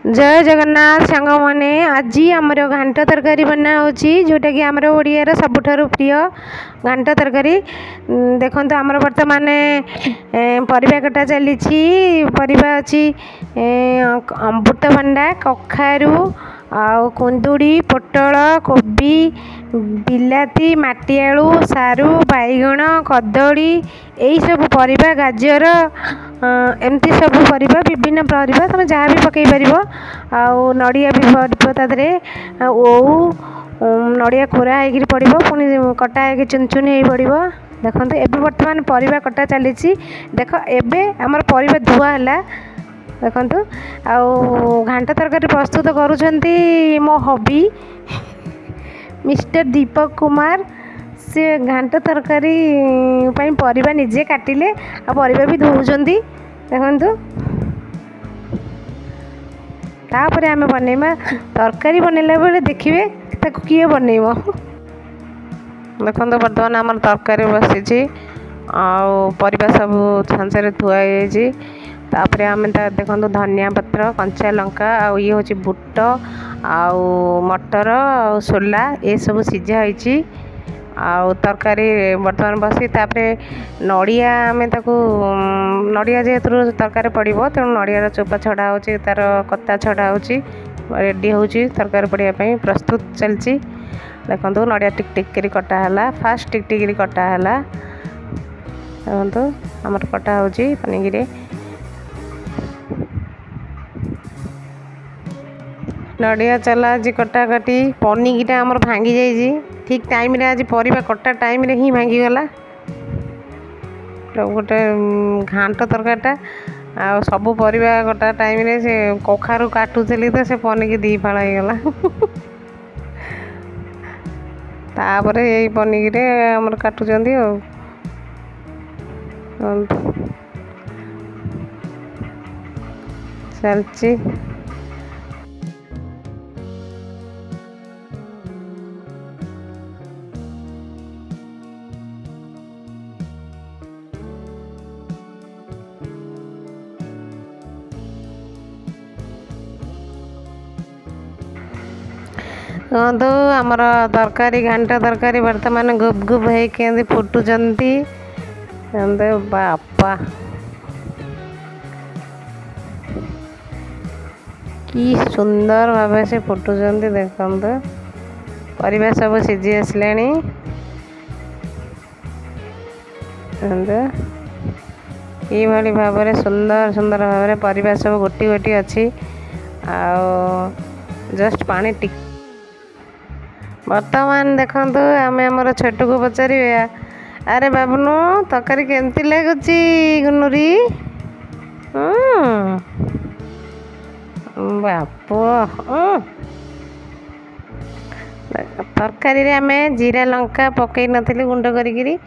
जय जगन्नाथ सांग मैंने आज आमर घांट तरकारी बना जोटा कि आमर ओडियार सबुठारु प्रिय घांट तरकारी। देखो आमर बर्तमान परिबा कटा चली परिबा अच्छी अमृतभंडा कखारू आउ कुंदुड़ी पोटल कोबी बिलाती माटिआलू सारू बैगण कदली यही सब परिबा गाजर एमती सब परिबा विभिन्न परिबा तुम जहाँ भी पकई पार आउ नड़िया भी पड़ो तादे ओऊ नड़िया खोरा होकर पड़ो पुणी कटा हो चुन चुन हो पड़ो। देखो एबे बर्तमान परिबा कटा चली देख एबे आमर परिबा धुआ है। देखु आउ घांट तरकारी प्रस्तुत करुँच मो हबी मिस्टर दीपक कुमार से घांट तरकारी परिबा निजे काटिले आ परिबा भी धोउछन। देखु तापर आम बनइबा तरकारी बनैला बेले देखिए ताकू किए बनइब। देखो बर्तमान आम तरकारी बसी परिबा सब छांचे थुआ तापर आम देखो धनिया पत्र कंचा लंका आउ ये हूँ बुट आउ मटर आउ सोला ये सब सीझा होती आउ तरकारी बर्तमान बसी तापर नड़िया आम ताकू नड़िया जेहेतु तरकारी पड़ो तेणु नड़ियार चोपा छड़ा हो तार कत्ता छड़ा हो रेडी हो तरकारी पड़ापी प्रस्तुत चलती। देखो नड़िया टिक टिक करी कटा है फास्ट टिक टिक कटा है। देखो आमर कटा हो पनीर नड़िया चला आज कटाकटी पनीरटा आमर भांगी जाइए ठीक टाइम रे आज परिबा कटा टाइम रे ही भांगीगला गोटे घांट तरकारीटा आ सबू परिबा कटा टाइम रे से कखारू काटुली तो से पनीर दी फाड़ होगला तापर यही पनीर आमर काटुंट चलची। कहतु आमर तरकारी घांट तरकारी बर्तमान गुप गुप हो फुटुंट बापा कि सुंदर भाव से फुटुंट। देखो परिबा सब सीझी आसला ये भाव में सुंदर सुंदर भाव में परिबा सब गोटी गोटी अच्छी जस्ट पानी टिक बर्तमान देखु आम आमर छोटू को पचार अरे बाबुनु तरकारी केमती लगुच गुनुरी बाप तरकारी आम जीरा लंका पकई नी गुंड करी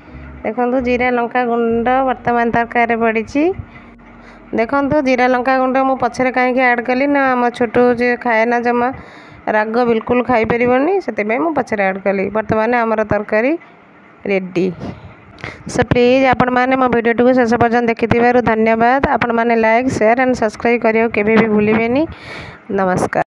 देखु जीरा लंका गुंड बर्तमान तरकारी पड़ी। देखु जीरा लंका गुंड मु पछरे कहीं ऐड कली ना आम छोटू जे खाए ना जमा राग बिल्कुल खाई पारनी से पछरे ऐड कली। बर्तमान आमर तरकारी रेडी सो प्लीज आपण मैंने मो वीडियो को शेष पर्यटन देखि धन्यवाद। आपण मैंने लाइक शेयर एंड सब्सक्राइब करियो केबे भी भूलिबेनी। नमस्कार।